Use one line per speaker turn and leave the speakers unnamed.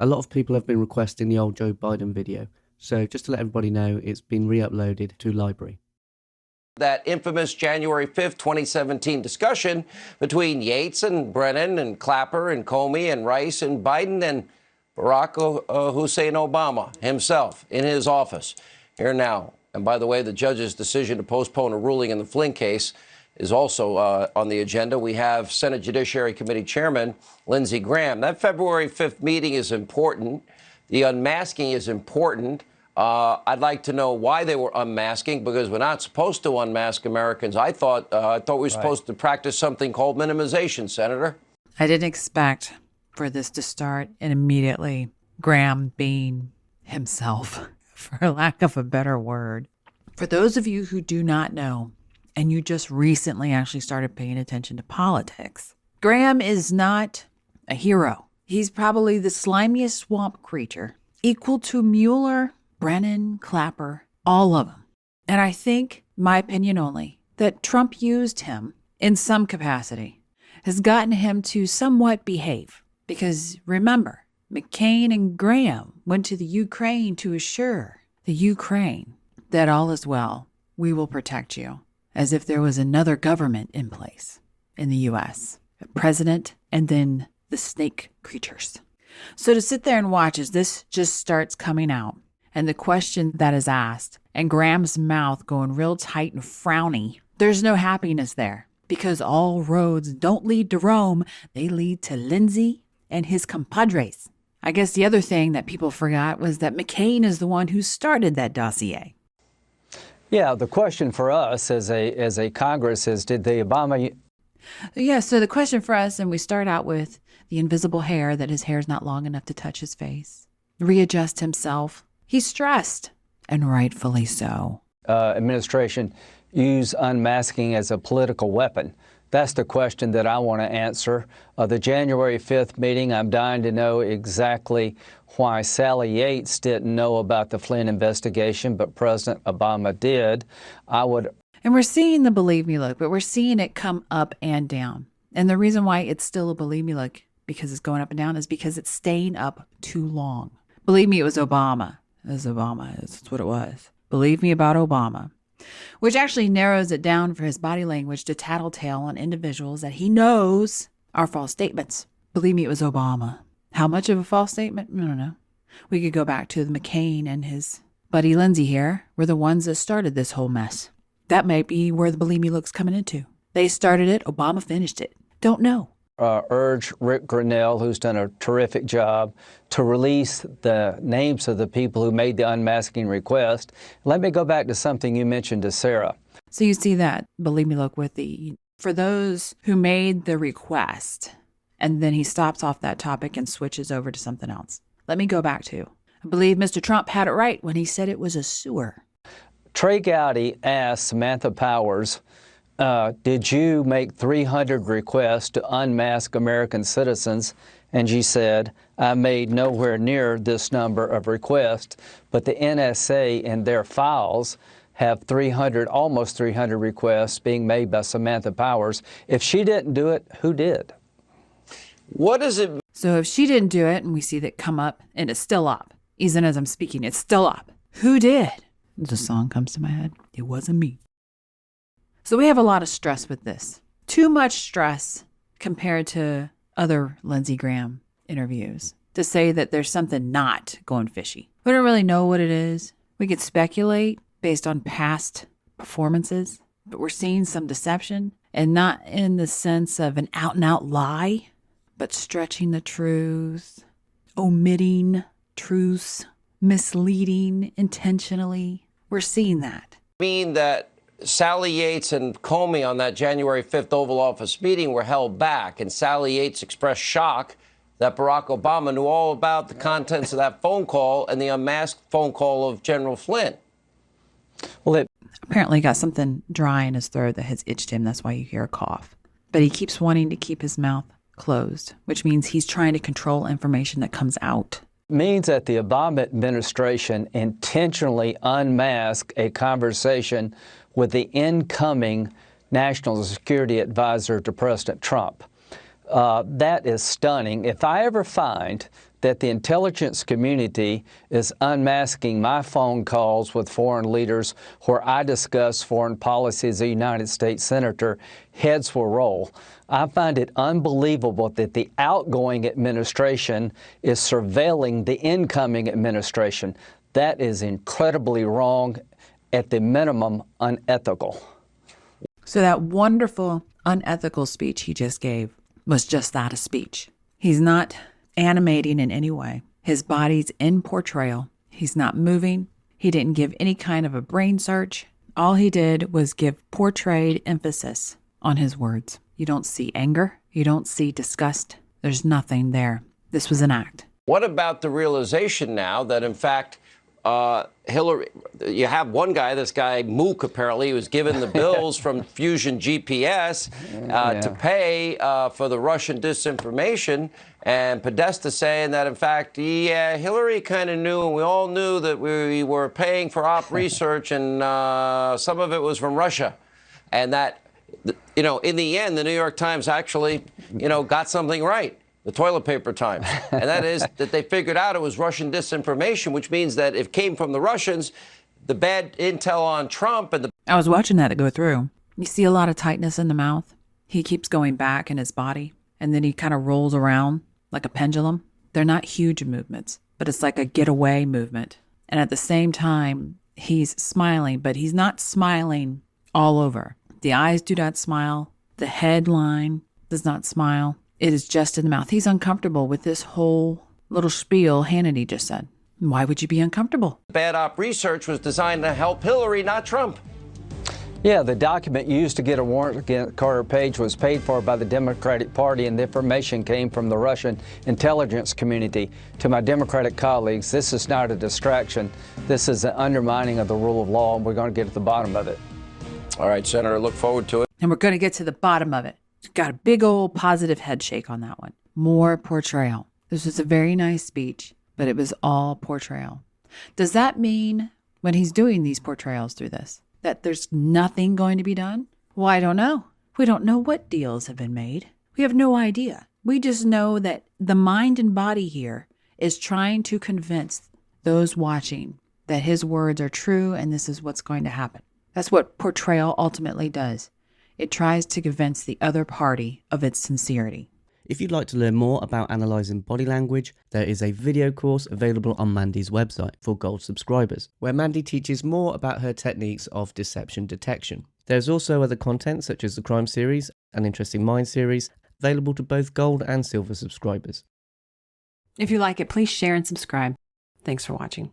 A lot of people have been requesting the old Joe Biden video. So just to let everybody know, it's been re-uploaded to library.
That infamous January 5th, 2017 discussion between Yates and Brennan and Clapper and Comey and Rice and Biden and Barack Hussein Obama himself in his office. Here now. And by the way, the judge's decision to postpone a ruling in the Flynn case is also on the agenda. We have Senate Judiciary Committee Chairman Lindsey Graham. That February 5th meeting is important. The unmasking is important. I'd like to know why they were unmasking, because we're not supposed to unmask Americans. I thought we were supposed to practice something called minimization, Senator.
I didn't expect for this to start and immediately Graham being himself, for lack of a better word. For those of you who do not know, and you just recently actually started paying attention to politics, Graham is not a hero. He's probably the slimiest swamp creature, equal to Mueller, Brennan, Clapper, all of them. And I think, my opinion only, that Trump used him in some capacity, has gotten him to somewhat behave. Because remember, McCain and Graham went to the Ukraine to assure the Ukraine that all is well. We will protect you. As if there was another government in place in the U.S., a president, and then the snake creatures. So to sit there and watch as this just starts coming out, and the question that is asked, and Graham's mouth going real tight and frowny, there's no happiness there, because all roads don't lead to Rome, they lead to Lindsey and his compadres. I guess the other thing that people forgot was that McCain is the one who started that dossier.
Yeah, the question for us as a Congress is, did the Obama...
Yeah, so the question for us, and we start out with the invisible hair, that his hair is not long enough to touch his face. Readjust himself. He's stressed, and rightfully so.
Administration use unmasking as a political weapon. That's the question that I want to answer. The January 5th meeting, I'm dying to know exactly why Sally Yates didn't know about the Flynn investigation, but President Obama did.
And we're seeing the believe me look, but we're seeing it come up and down. And the reason why it's still a believe me look, because it's going up and down, is because it's staying up too long. Believe me, it was Obama. It was Obama. That's what it was. Believe me about Obama. Which actually narrows it down for his body language to tattletale on individuals that he knows are false statements. Believe me, it was Obama. How much of a false statement? I don't know. We could go back to the McCain and his buddy Lindsey here were the ones that started this whole mess. That might be where the believe me look's coming into. They started it. Obama finished it. Don't know.
Urge Rick Grinnell, who's done a terrific job, to release the names of the people who made the unmasking request. Let me go back to something you mentioned to Sarah.
So you see that, believe me, look, with for those who made the request, and then he stops off that topic and switches over to something else. Let me go back to, I believe Mr. Trump had it right when he said it was a sewer.
Trey Gowdy asked Samantha Powers, did you make 300 requests to unmask American citizens? And she said, I made nowhere near this number of requests, but the NSA in their files have almost 300 requests being made by Samantha Powers. If she didn't do it, who did?
What does it mean?
So if she didn't do it, and we see that come up, and it's still up, even as I'm speaking, it's still up. Who did? The song comes to my head. It wasn't me. So we have a lot of stress with this. Too much stress compared to other Lindsey Graham interviews to say that there's something not going fishy. We don't really know what it is. We could speculate based on past performances, but we're seeing some deception, and not in the sense of an out-and-out lie, but stretching the truth, omitting truths, misleading intentionally. We're seeing that.
Mean that Sally Yates and Comey on that January 5th Oval Office meeting were held back, and Sally Yates expressed shock that Barack Obama knew all about the contents of that phone call and the unmasked phone call of General Flynn.
Well, it
apparently got something dry in his throat that has itched him. That's why you hear a cough. But he keeps wanting to keep his mouth closed, which means he's trying to control information that comes out.
Means that the Obama administration intentionally unmasked a conversation with the incoming National Security Advisor to President Trump. That is stunning. If I ever find that the intelligence community is unmasking my phone calls with foreign leaders where I discuss foreign policy as a United States Senator, heads will roll. I find it unbelievable that the outgoing administration is surveilling the incoming administration. That is incredibly wrong, at the minimum, unethical.
So that wonderful, unethical speech he just gave was just that, a speech. He's not animating in any way. His body's in portrayal. He's not moving. He didn't give any kind of a brain search. All he did was give portrayed emphasis on his words. You don't see anger. You don't see disgust. There's nothing there. This was an act.
What about the realization now that, in fact, Hillary, you have one guy, this guy Mook, apparently, who was given the bills from Fusion GPS to pay for the Russian disinformation, and Podesta saying that, in fact, yeah, Hillary kind of knew, and we all knew that we were paying for op research, and some of it was from Russia, and that, you know, in the end, the New York Times actually, you know, got something right. The toilet paper Times. And that is that they figured out it was Russian disinformation, which means that if it came from the Russians, the bad intel on Trump and the...
I was watching that go through. You see a lot of tightness in the mouth. He keeps going back in his body, and then he kind of rolls around like a pendulum. They're not huge movements, but it's like a getaway movement. And at the same time, he's smiling, but he's not smiling all over. The eyes do not smile. The headline does not smile. It is just in the mouth. He's uncomfortable with this whole little spiel Hannity just said. Why would you be uncomfortable?
Bad op research was designed to help Hillary, not Trump.
Yeah, the document used to get a warrant against Carter Page was paid for by the Democratic Party, and the information came from the Russian intelligence community. To my Democratic colleagues, this is not a distraction. This is an undermining of the rule of law, and we're going to get to the bottom of it.
All right, Senator, look forward to it.
And we're going to get to the bottom of it. Got a big old positive head shake on that one. More portrayal. This was a very nice speech, but it was all portrayal. Does that mean when he's doing these portrayals through this, that there's nothing going to be done? Well, I don't know. We don't know what deals have been made. We have no idea. We just know that the mind and body here is trying to convince those watching that his words are true and this is what's going to happen. That's what portrayal ultimately does. It tries to convince the other party of its sincerity.
If you'd like to learn more about analysing body language, there is a video course available on Mandy's website for Gold subscribers, where Mandy teaches more about her techniques of deception detection. There's also other content such as the Crime series and Interesting Minds series, available to both Gold and Silver subscribers.
If you like it, please share and subscribe. Thanks for watching.